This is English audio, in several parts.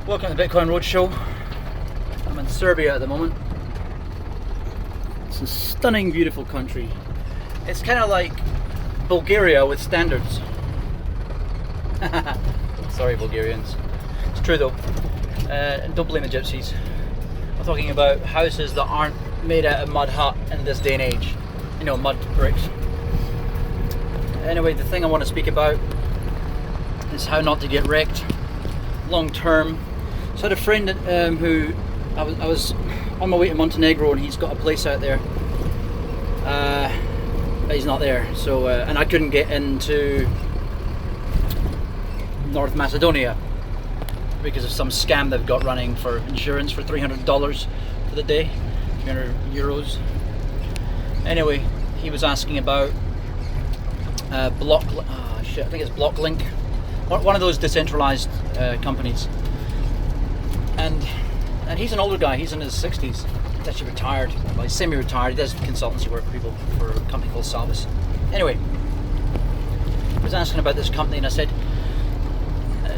Welcome to the Bitcoin Roadshow. I'm in Serbia at the moment. It's a stunning, beautiful country. It's kind of like Bulgaria with standards. Sorry, Bulgarians. It's true though. And don't blame the gypsies. I'm talking about houses that aren't made out of mud hut in this day and age. You know, mud bricks. Anyway, the thing I want to speak about is how not to get wrecked long term. So I had a friend who I was on my way to Montenegro, and he's got a place out there. But he's not there, so and I couldn't get into North Macedonia because of some scam they've got running for insurance for $300 for the day, 300 euros. Anyway, he was asking about I think it's Blocklink, one of those decentralized companies. And he's an older guy. He's in his 60s. He's actually retired. Well, he's semi-retired. He does consultancy work for people for a company called Salvis. Anyway, I was asking about this company, and I said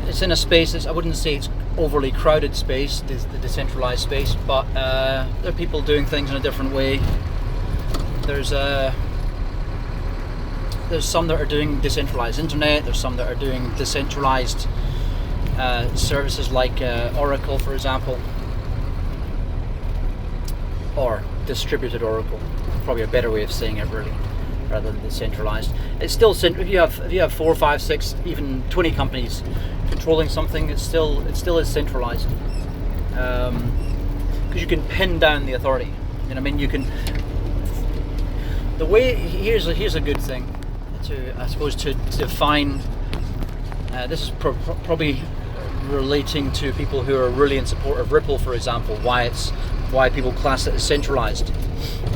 it's in a space I wouldn't say it's overly crowded space, the decentralized space, but there are people doing things in a different way. There's some that are doing decentralized internet. There's some that are doing decentralized services like Oracle, for example, or distributed Oracle. Probably a better way of saying it, really, rather than decentralized. It's still, if you have 4, 5, 6, even 20 companies controlling something, it still is centralized, because you can pin down the authority. You know what I mean? You can. The way here's a good thing to define. This is probably relating to people who are really in support of Ripple, for example, why people class it as centralized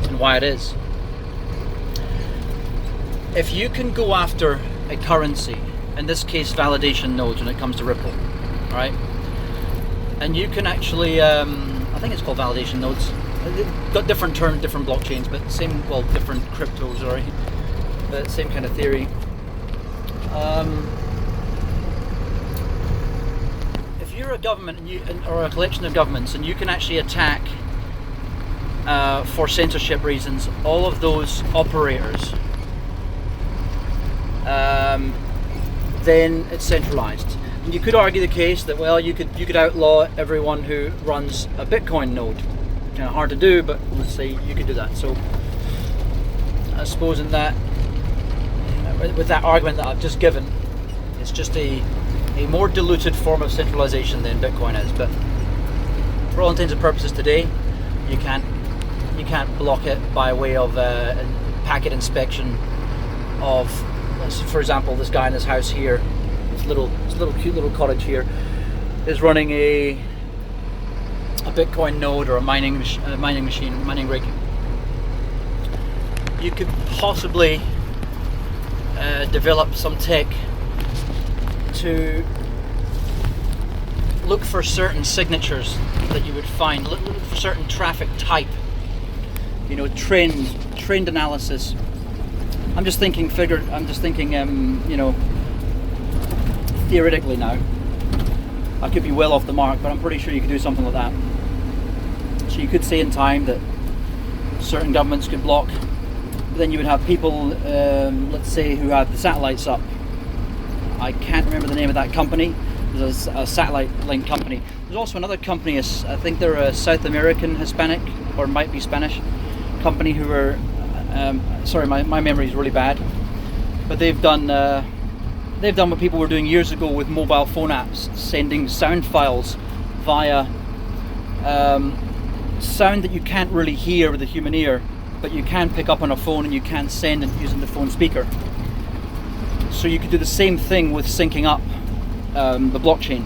and why it is. If you can go after a currency, in this case validation nodes when it comes to Ripple, right? And you can actually, I think it's called validation nodes. They've got different terms, different blockchains, but different cryptos, right? But same kind of theory. If you're a government or a collection of governments, and you can actually attack for censorship reasons all of those operators, then it's centralized. And you could argue the case that, well, you could outlaw everyone who runs a Bitcoin node. Kind of hard to do, but let's say you could do that. So I suppose in that, with that argument that I've just given, it's just a more diluted form of centralization than Bitcoin is. But for all intents and purposes today, you can't block it by way of packet inspection of, for example, this guy in this house here, this little cute little cottage here, is running a Bitcoin node or a mining rig. You could possibly develop some tech to look for certain signatures that you would find, look for certain traffic type, trend analysis. I'm just thinking theoretically now. I could be well off the mark, but I'm pretty sure you could do something like that. So you could say in time that certain governments could block. Then you would have people, let's say, who have the satellites up. I can't remember the name of that company. There's a satellite link company. There's also another company, I think they're a South American Hispanic, or might be Spanish, company who are, sorry, my memory is really bad, but they've done what people were doing years ago with mobile phone apps, sending sound files via sound that you can't really hear with the human ear, but you can pick up on a phone, and you can send it using the phone speaker. So you could do the same thing with syncing up the blockchain,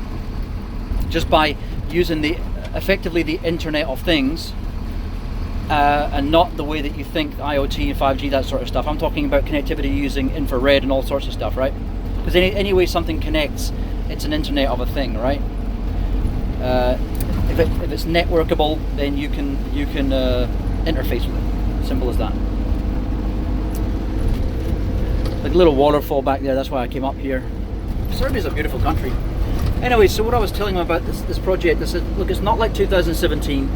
just by using effectively the Internet of Things, and not the way that you think IoT, 5G, that sort of stuff. I'm talking about connectivity using infrared and all sorts of stuff, right? Because any way something connects, it's an Internet of a thing, right? If it's networkable, then you can interface with it. Simple as that. Like a little waterfall back there. That's why I came up here. Serbia's a beautiful country. Anyway, so what I was telling him about this project, I said, look, it's not like 2017.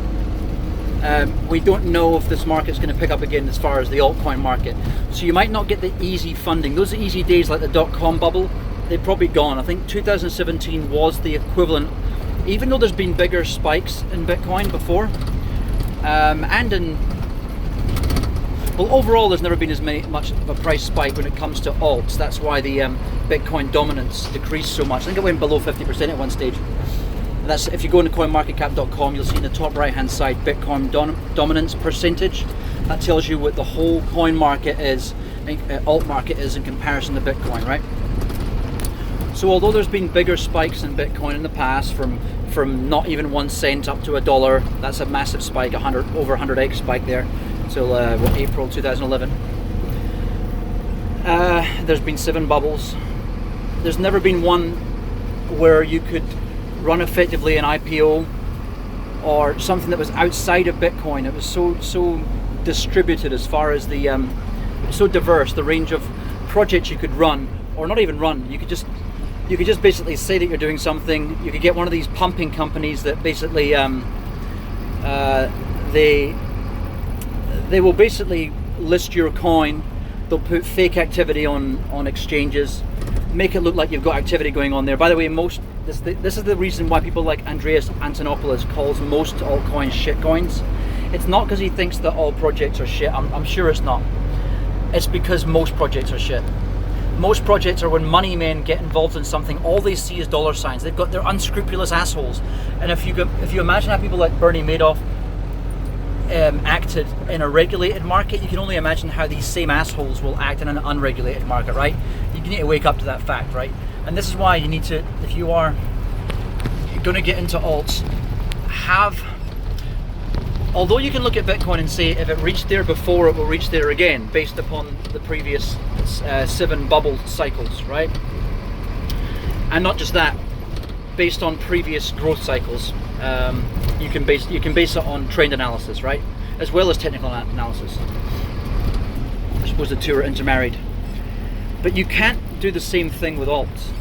We don't know if this market's going to pick up again as far as the altcoin market. So you might not get the easy funding. Those easy days like the dot-com bubble, they're probably gone. I think 2017 was the equivalent, even though there's been bigger spikes in Bitcoin before, and in, well, overall there's never been as much of a price spike when it comes to alts. That's why the Bitcoin dominance decreased so much. I think it went below 50% at one stage. And that's, if you go into coinmarketcap.com, you'll see in the top right hand side Bitcoin dominance percentage. That tells you what the whole coin market is, alt market is in comparison to Bitcoin, right? So although there's been bigger spikes in Bitcoin in the past, from not even 1 cent up to $1, that's a massive spike, over 100x spike there, till April 2011. There's been 7 bubbles. There's never been one where you could run effectively an IPO or something that was outside of Bitcoin. It was so distributed as far as the so diverse, the range of projects you could run, or not even run. You could just basically say that you're doing something. You could get one of these pumping companies that basically they will basically list your coin. They'll put fake activity on exchanges, make it look like you've got activity going on there. By the way, this is the reason why people like Andreas Antonopoulos calls most altcoins shitcoins. It's not because he thinks that all projects are shit. I'm sure it's not. It's because most projects are shit. Most projects are when money men get involved in something, all they see is dollar signs. They're unscrupulous assholes. And if you imagine how people like Bernie Madoff acted in a regulated market, you can only imagine how these same assholes will act in an unregulated market, right? You need to wake up to that fact, right? And this is why you need to, if you're going to get into alts, although you can look at Bitcoin and say if it reached there before, it will reach there again, based upon the previous 7 bubble cycles, right? And not just that, based on previous growth cycles, you can base it on trend analysis, right, as well as technical analysis. I suppose the two are intermarried, but you can't do the same thing with alts.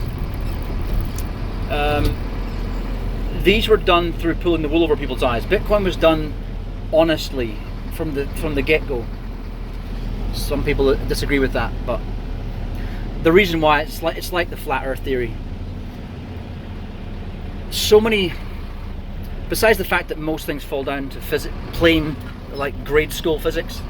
These were done through pulling the wool over people's eyes. Bitcoin was done honestly from the get-go. Some people disagree with that, but the reason why it's like the flat earth theory. So many, besides the fact that most things fall down to plain like grade school physics,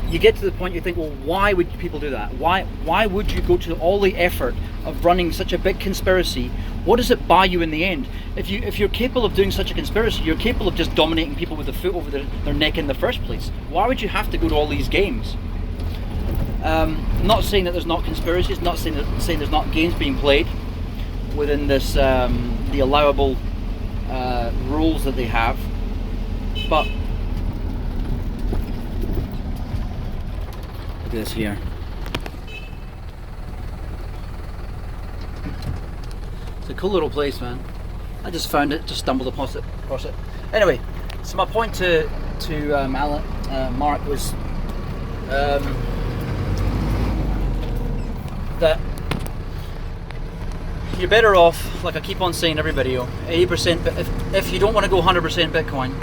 you get to the point you think, well, why would people do that? Why would you go to all the effort of running such a big conspiracy? What does it buy you in the end? If you're capable of doing such a conspiracy, you're capable of just dominating people with the foot over their neck in the first place. Why would you have to go to all these games? Not saying that there's not conspiracies, not saying there's not games being played within this the allowable rules that they have, but look at this here. It's a cool little place, man. I just found it, just stumbled across it. Anyway, so my point to Mark was that you're better off, like I keep on saying in every video, 80%, but if you don't want to go 100% Bitcoin,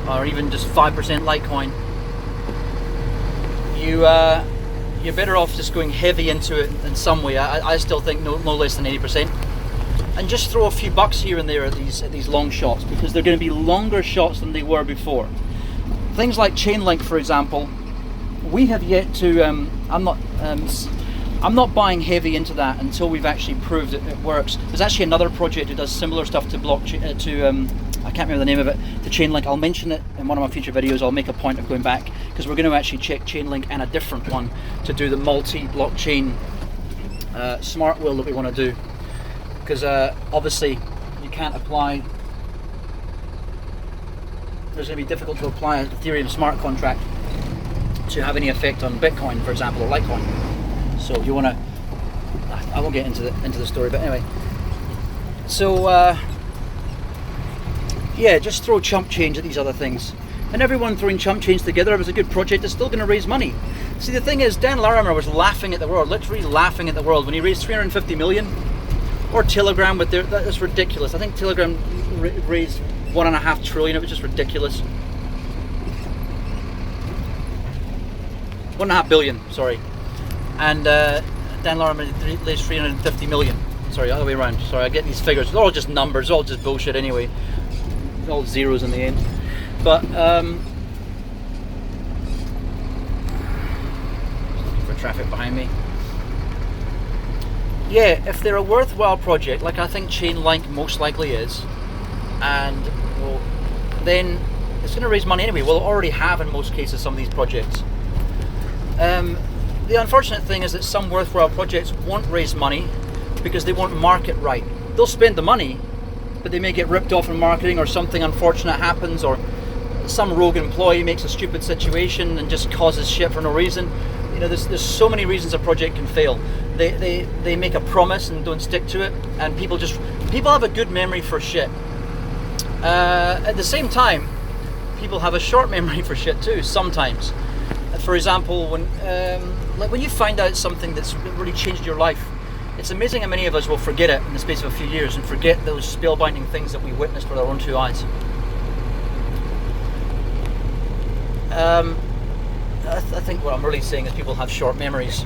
or even just 5% Litecoin, you're better off just going heavy into it in some way. I still think no less than 80%, and just throw a few bucks here and there at these long shots, because they're going to be longer shots than they were before. Things like Chainlink, for example, we have yet to. I'm not buying heavy into that until we've actually proved that it works. There's actually another project who does similar stuff to blockchain, I can't remember the name of it, to Chainlink. I'll mention it in one of my future videos. I'll make a point of going back, because we're going to actually check Chainlink and a different one to do the multi-blockchain smart will that we want to do. Because obviously you can't apply, there's going to be difficult to apply a Ethereum smart contract to have any effect on Bitcoin, for example, or Litecoin. So you want to, I won't get into the story, but anyway. So yeah, just throw chump change at these other things. And everyone throwing chump change together, if it's a good project, it's still going to raise money. See, the thing is, Dan Larimer was laughing at the world, literally laughing at the world when he raised 350 million, or Telegram with that's ridiculous. I think Telegram raised 1.5 trillion. It was just ridiculous. 1.5 billion, sorry. And Dan Larimer raised 350 million. Sorry, other way around. Sorry, I get these figures. They're all just numbers, all just bullshit anyway. All zeros in the end. But for traffic behind me. Yeah, if they're a worthwhile project, like I think Chainlink most likely is, and well, then it's going to raise money anyway. We'll already have in most cases some of these projects. The unfortunate thing is that some worthwhile projects won't raise money because they won't market right. They'll spend the money, but they may get ripped off in marketing, or something unfortunate happens, or some rogue employee makes a stupid situation and just causes shit for no reason. You know, there's so many reasons a project can fail. They make a promise and don't stick to it, and people have a good memory for shit. At the same time, people have a short memory for shit too sometimes. For example, when you find out something that's really changed your life, it's amazing how many of us will forget it in the space of a few years and forget those spellbinding things that we witnessed with our own two eyes. I think what I'm really saying is people have short memories,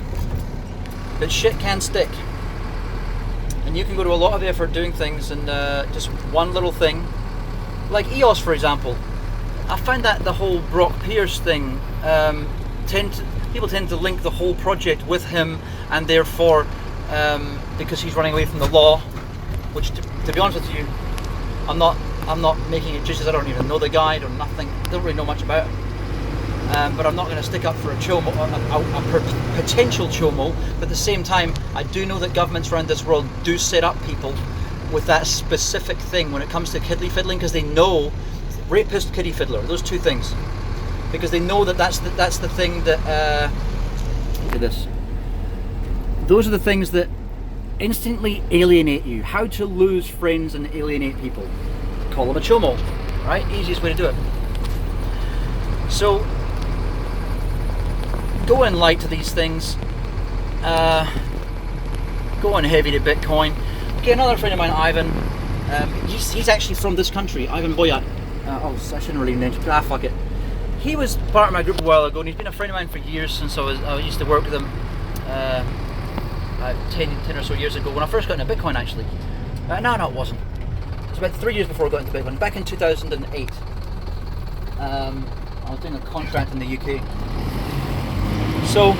but shit can stick, and you can go to a lot of effort doing things, and just one little thing, like EOS for example. I find that the whole Brock Pierce thing, people tend to link the whole project with him, and therefore because he's running away from the law, which to be honest with you, I'm not making it just as I don't even know the guy or nothing, don't really know much about him. But I'm not going to stick up for a chomo, a potential chomo. But at the same time, I do know that governments around this world do set up people with that specific thing when it comes to kiddly fiddling, because they know rapist, kiddie fiddler, those two things, because they know that that's the thing that. Look at this. Those are the things that instantly alienate you. How to lose friends and alienate people. Call them a chomo, right? Easiest way to do it. So. Going light to these things, going heavy to Bitcoin. Okay, another friend of mine, Ivan, he's actually from this country, Ivan Boyat. I shouldn't really mention, fuck it. He was part of my group a while ago, and he's been a friend of mine for years, since I used to work with him 10 or so years ago, when I first got into Bitcoin actually. No, it wasn't. It was about 3 years before I got into Bitcoin, back in 2008. I was doing a contract in the UK. So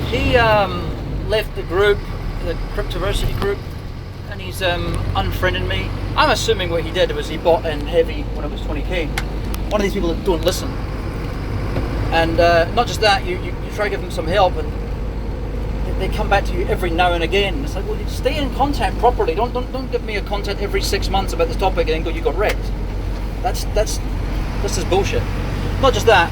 he left the group, the Cryptoversity group, and he's unfriended me. I'm assuming what he did was he bought in heavy when it was 20k. One of these people that don't listen. And not just that, you try to give them some help, and they come back to you every now and again. It's like, well, stay in contact properly. Don't give me a content every 6 months about this topic and then go, you got wrecked. That's just bullshit. Not just that,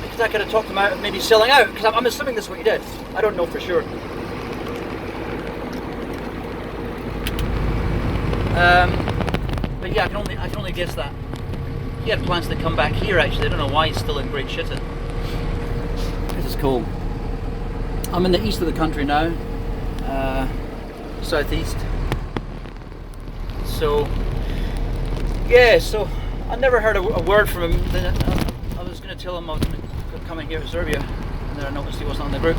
because I could have talked him out of maybe selling out, because I'm assuming this is what he did. I don't know for sure. But yeah, I can only guess that. He had plans to come back here actually. I don't know why he's still in Great Shitton. This is cool. I'm in the east of the country now, southeast. So, yeah, so I never heard a word from him. Then I was going to tell him I was coming here to Serbia, and then I noticed he wasn't on the group.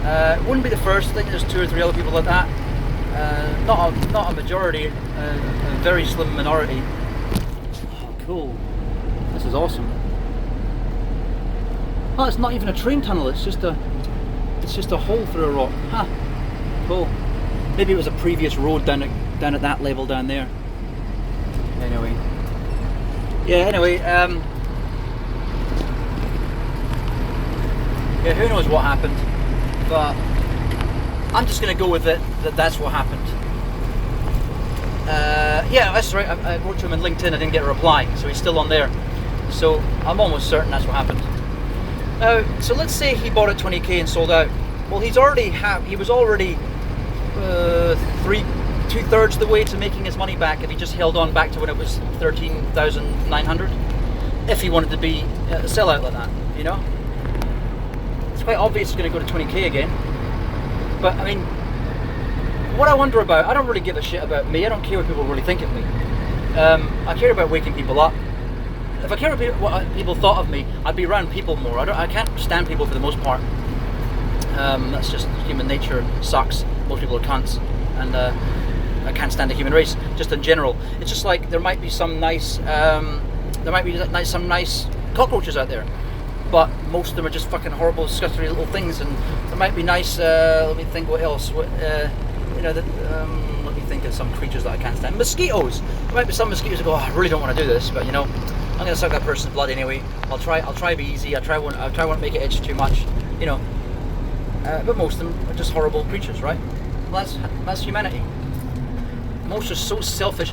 It wouldn't be the first. I think there's 2 or 3 other people like that. Not a majority, a very slim minority. Oh, cool. This is awesome. Oh, it's not even a train tunnel. It's just a hole through a rock. Huh. Cool. Maybe it was a previous road down at that level down there. Anyway. Yeah, anyway, yeah, who knows what happened, but I'm just going to go with it that that's what happened. Yeah, that's right, I wrote to him on LinkedIn, I didn't get a reply, so he's still on there. So I'm almost certain that's what happened. So let's say he bought at 20k and sold out. Well, he was already 2/3 the way to making his money back if he just held on back to when it was 13,900. If he wanted to be a sellout like that, you know? It's quite obvious he's going to go to 20k again. But I mean, what I wonder about, I don't really give a shit about me. I don't care what people really think of me. I care about waking people up. If I care about what people thought of me, I'd be around people more. I can't stand people for the most part. That's just human nature. Sucks. Most people are cunts, and I can't stand the human race. Just in general, it's just like there might be some nice, some nice cockroaches out there, but most of them are just fucking horrible, disgusting little things. And there might be nice. Let me think. What else? Let me think of some creatures that I can't stand. Mosquitoes. There might be some mosquitoes that go, oh, I really don't want to do this, but you know, I'm gonna suck that person's blood anyway. I'll try to be easy. I try won't make it itch too much, you know. But most of them are just horrible creatures, right? Well, that's humanity. Most are so selfish.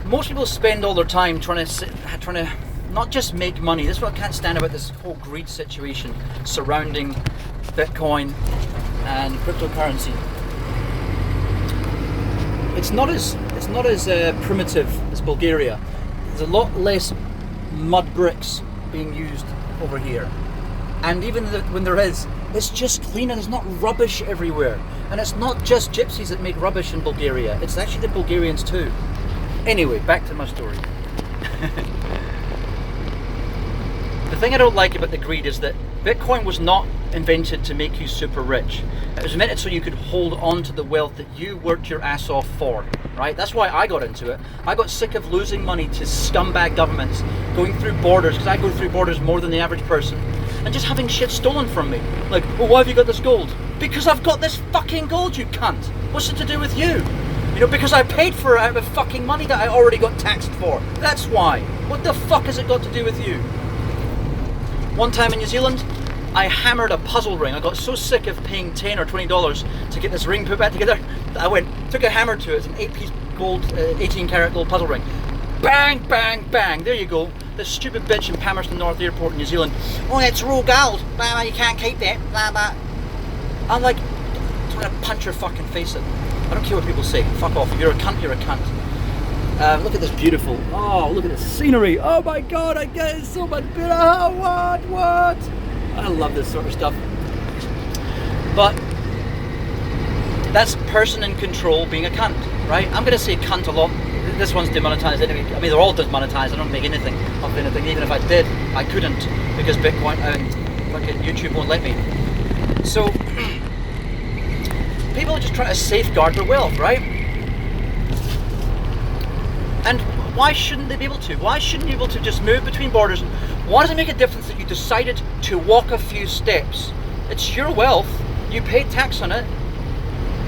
Most people spend all their time trying to not just make money. This is what I can't stand about this whole greed situation surrounding Bitcoin and cryptocurrency. It's not as primitive as Bulgaria. There's a lot less mud bricks being used over here, and even when there is, it's just cleaner. There's not rubbish everywhere, and it's not just gypsies that make rubbish in Bulgaria. It's actually the Bulgarians too. Anyway, back to my story. The thing I don't like about the greed is that Bitcoin was not invented to make you super rich. It was invented so you could hold on to the wealth that you worked your ass off for, right? That's why I got into it. I got sick of losing money to scumbag governments, going through borders, because I go through borders more than the average person, and just having shit stolen from me. Like, well, why have you got this gold? Because I've got this fucking gold, you cunt. What's it to do with you? You know, because I paid for it out of fucking money that I already got taxed for. That's why. What the fuck has it got to do with you? One time in New Zealand, I hammered a puzzle ring. I got so sick of paying $10 or $20 to get this ring put back together, I took a hammer to it. It's an 8-piece gold, 18-karat gold puzzle ring. Bang, bang, bang. There you go. This stupid bitch in Palmerston North Airport in New Zealand. Oh, it's raw gold. Blah, blah, you can't keep that. Blah, blah. I'm like, I'm trying to punch your fucking face in. I don't care what people say. Fuck off. If you're a cunt, you're a cunt. Look at this beautiful. Oh, look at this scenery. Oh my god, I get it so much better. Oh, what? I love this sort of stuff. But that's person in control being a cunt, right? I'm going to say cunt a lot. This one's demonetized anyway. I mean, they're all demonetized. I don't make anything of anything. Even if I did, I couldn't, because Bitcoin and fucking YouTube won't let me. So people are just trying to safeguard their wealth, right? And why shouldn't they be able to? Why shouldn't you be able to just move between borders? Why does it make a difference that you decided to walk a few steps? It's your wealth. You paid tax on it.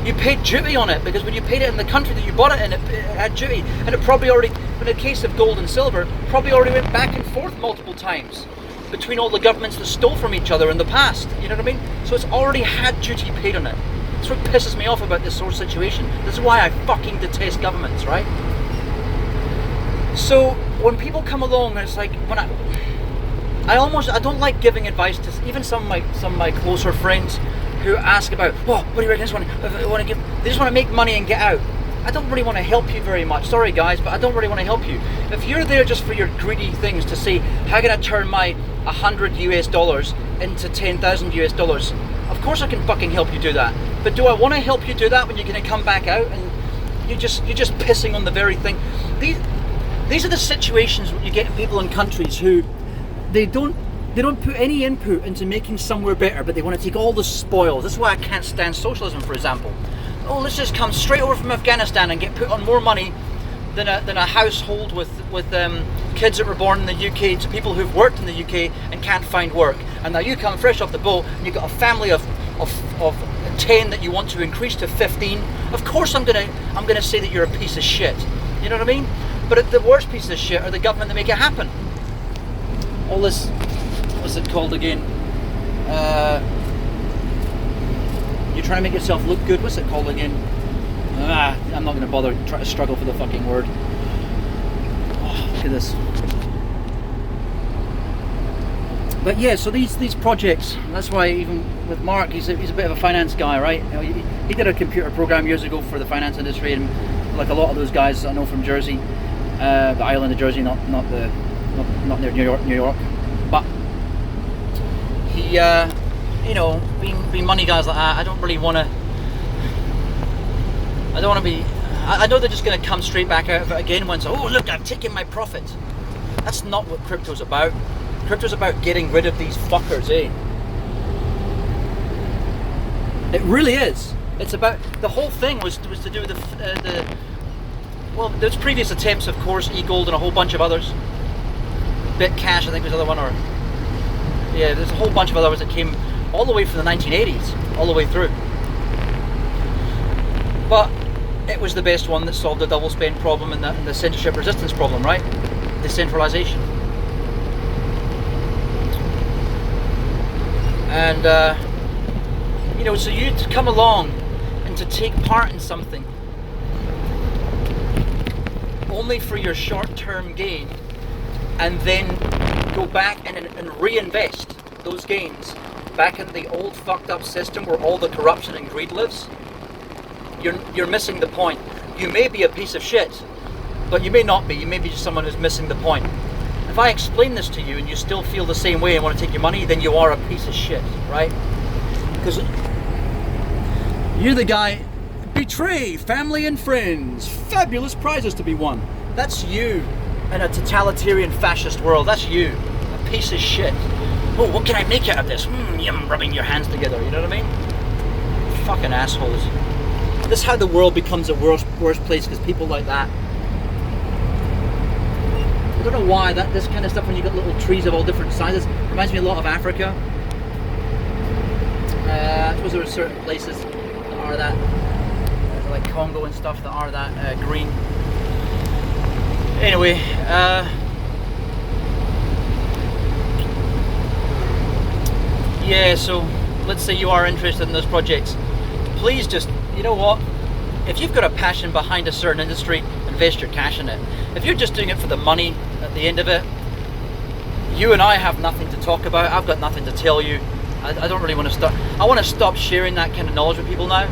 You paid duty on it, because when you paid it in the country that you bought it in, it had duty. And it probably already, in the case of gold and silver, probably already went back and forth multiple times between all the governments that stole from each other in the past. You know what I mean? So it's already had duty paid on it. That's what pisses me off about this sort of situation. This is why I fucking detest governments, right? So when people come along, and it's like, when I don't like giving advice to even some of my closer friends who ask about, oh, what do you reckon this one? They just want to make money and get out. I don't really want to help you very much. Sorry guys, but I don't really want to help you. If you're there just for your greedy things to say, how can I turn my $100 US into $10,000 US? Of course I can fucking help you do that. But do I want to help you do that when you're going to come back out and you're just pissing on the very thing? These are the situations where you get people in countries who they don't put any input into making somewhere better, but they want to take all the spoils. That's why I can't stand socialism, for example. Oh, let's just come straight over from Afghanistan and get put on more money than a household with kids that were born in the UK to people who've worked in the UK and can't find work. And now you come fresh off the boat and you've got a family of 10 that you want to increase to 15. Of course I'm gonna say that you're a piece of shit. You know what I mean? But the worst pieces of shit are the government that make it happen. All this, what's it called again? You're trying to make yourself look good. What's it called again? I'm not going to bother trying to struggle for the fucking word. Oh, look at this. But yeah, so these projects, that's why even with Mark, he's a bit of a finance guy, right? You know, he did a computer program years ago for the finance industry, and like a lot of those guys I know from Jersey, the island of Jersey, not near New York, but he, you know, being money guys like that, I don't want to be. I know they're just going to come straight back out of it again once. Oh look, I've taken my profit. That's not what crypto's about. Crypto's about getting rid of these fuckers, eh? It really is. It's about, the whole thing was to do with well, there's previous attempts, of course, eGold and a whole bunch of others. BitCash, I think, was the other one, or yeah, there's a whole bunch of others that came all the way from the 1980s, all the way through. But it was the best one that solved the double spend problem and the censorship resistance problem, right? Decentralization. And you know, so you to come along and to take part in something only for your short-term gain, and then go back and reinvest those gains back in the old fucked up system where all the corruption and greed lives, you're missing the point. You may be a piece of shit, but you may not be. You may be just someone who's missing the point. If I explain this to you and you still feel the same way and want to take your money, then you are a piece of shit, right? Because you're the guy, betray family and friends, fabulous prizes to be won. That's you in a totalitarian fascist world. That's you, a piece of shit. Oh, what can I make out of this? Yum, rubbing your hands together, you know what I mean? Fucking assholes. This is how the world becomes a worse place, because people like that. I don't know why this kind of stuff, when you got little trees of all different sizes, reminds me a lot of Africa. I suppose there are certain places that are that, like Congo and stuff, that are that green. Anyway, yeah, so let's say you are interested in those projects. Please just, you know what? If you've got a passion behind a certain industry, invest your cash in it. If you're just doing it for the money at the end of it, you and I have nothing to talk about. I've got nothing to tell you. I don't really want to start. I want to stop sharing that kind of knowledge with people now.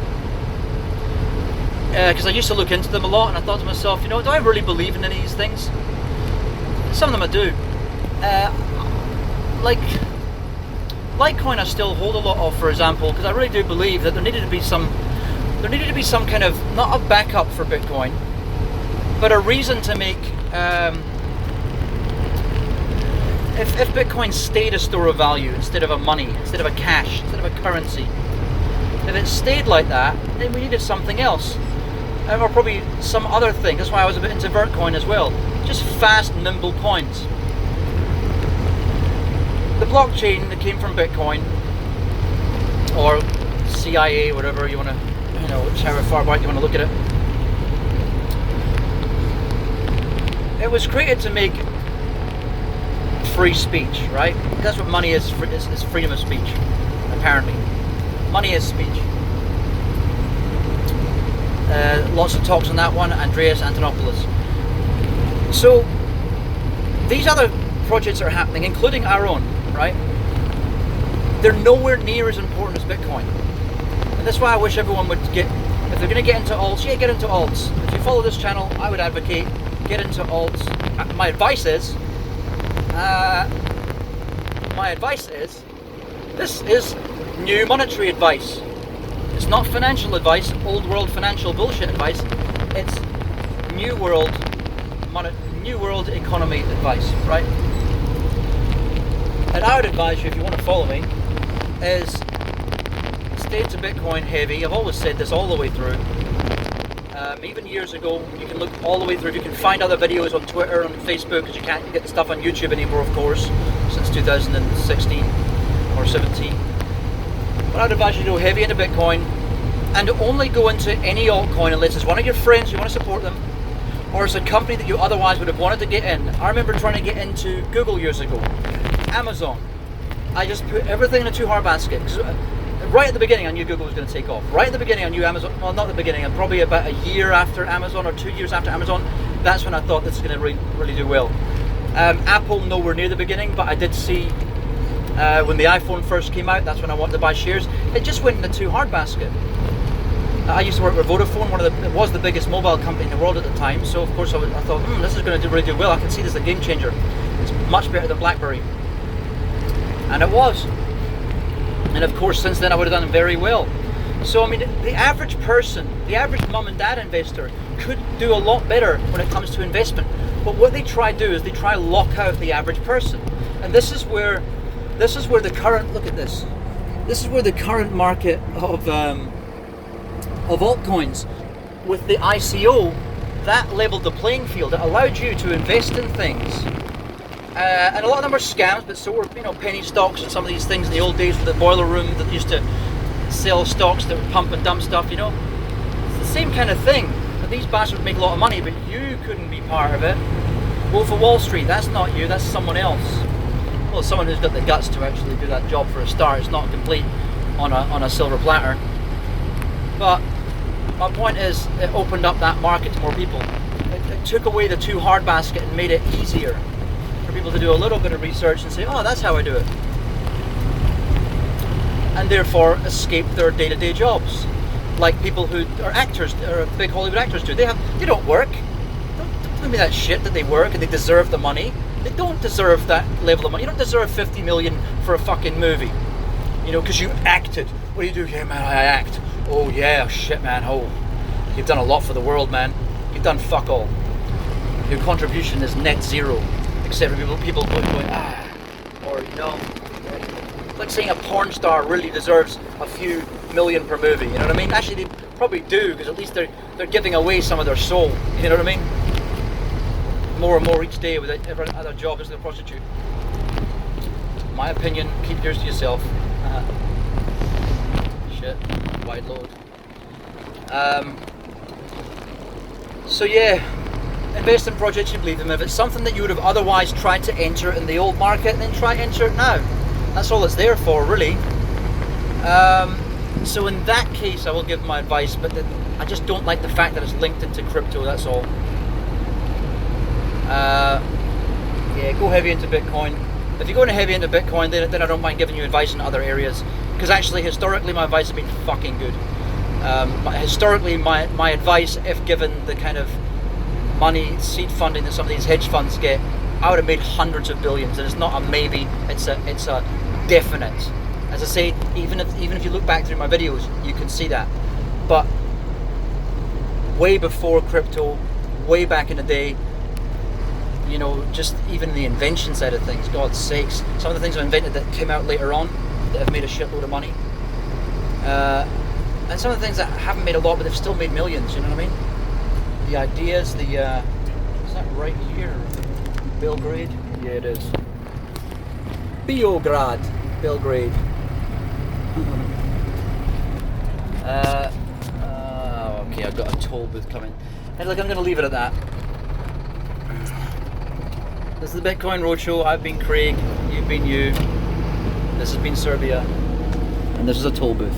Because I used to look into them a lot, and I thought to myself, you know, do I really believe in any of these things? Some of them I do. Like litecoin I still hold a lot of, for example, because I really do believe that there needed to be some kind of, not a backup for Bitcoin, but a reason to make, if Bitcoin stayed a store of value instead of a money, instead of a cash, instead of a currency, if it stayed like that, then we needed something else. Or probably some other thing. That's why I was a bit into Vertcoin as well. Just fast, nimble coins. The blockchain that came from Bitcoin, or CIA, whatever you want to, you know, however far back you want to look at it. It was created to make free speech, right? That's what money is freedom of speech, apparently. Money is speech. Lots of talks on that one, Andreas Antonopoulos. So, these other projects are happening, including our own, right? They're nowhere near as important as Bitcoin. And that's why I wish everyone would get, if they're going to get into alts, yeah, get into alts. If you follow this channel, I would advocate get into alts. My advice is, this is new monetary advice. It's not financial advice, old world financial bullshit advice. It's new world economy advice, right? And I would advise you, if you want to follow me, is stay to Bitcoin heavy. I've always said this all the way through. Even years ago, you can look all the way through. You can find other videos on Twitter and Facebook, because you can't get the stuff on YouTube anymore, of course, since 2016 or 17. But I'd advise you to go heavy into Bitcoin, and only go into any altcoin unless it's one of your friends, you want to support them, or it's a company that you otherwise would have wanted to get in. I remember trying to get into Google years ago, Amazon. I just put everything in a too-hard basket, because right at the beginning I knew Google was going to take off. Right at the beginning I knew Amazon, well, not the beginning, probably about a year after Amazon or 2 years after Amazon, that's when I thought this is going to really do well. Apple, nowhere near the beginning, but I did see When the iPhone first came out, that's when I wanted to buy shares. It just went in the too hard basket. I used to work with Vodafone, it was the biggest mobile company in the world at the time. So of course I thought, this is going to really do well. I can see this is a game changer. It's much better than BlackBerry, and it was. And of course, since then I would have done very well. So I mean, the average person, the average mum and dad investor, could do a lot better when it comes to investment. But what they try to do is they try to lock out the average person, and this is where the current, look at this. This is where the current market of altcoins, with the ICO, that leveled the playing field. It allowed you to invest in things, and a lot of them are scams, but so were penny stocks and some of these things in the old days with the boiler room that used to sell stocks that would pump and dump stuff. It's the same kind of thing. And these bastards would make a lot of money, but you couldn't be part of it. Wolf of Wall Street, that's not you, that's someone else. Well, someone who's got the guts to actually do that job for a start. It's not complete on a silver platter. But my point is, it opened up that market to more people. It took away the too hard basket and made it easier for people to do a little bit of research and say, oh, that's how I do it. And therefore escape their day-to-day jobs. Like people who are actors, or big Hollywood actors do. They don't work. Don't tell me that shit that they work and they deserve the money. They don't deserve that level of money. You don't deserve 50 million for a fucking movie. Because you acted. What do you do? Yeah, man, I act. Oh yeah, shit, man. Oh, you've done a lot for the world, man. You've done fuck all. Your contribution is net zero, except for people going or like saying a porn star really deserves a few million per movie. You know what I mean? Actually, they probably do, because at least they're giving away some of their soul. You know what I mean? More and more each day with every other job as a prostitute. My opinion, keep yours to yourself. Shit, wide load. So yeah, invest in projects you believe in. If it's something that you would have otherwise tried to enter in the old market, then try to enter it now. That's all it's there for, really. So in that case, I will give my advice, but I just don't like the fact that it's linked into crypto, that's all. Yeah, go heavy into Bitcoin. If you're going heavy into Bitcoin, then I don't mind giving you advice in other areas, because actually historically my advice has been fucking good. But historically my advice, if given the kind of money, seed funding that some of these hedge funds get, I would have made hundreds of billions. And it's not a maybe, it's a definite. As I say, even if you look back through my videos, you can see that. But way before crypto, way back in the day, just even the invention side of things, God's sakes, some of the things I invented that came out later on that have made a shitload of money, and some of the things that haven't made a lot but they've still made millions, you know what I mean? The ideas, is that right here? Belgrade? Yeah, it is. Beograd, Belgrade. Okay, I've got a toll booth coming. And look, I'm going to leave it at that. This is the Bitcoin Roadshow. I've been Craig, you've been you. This has been Serbia, and this is a toll booth.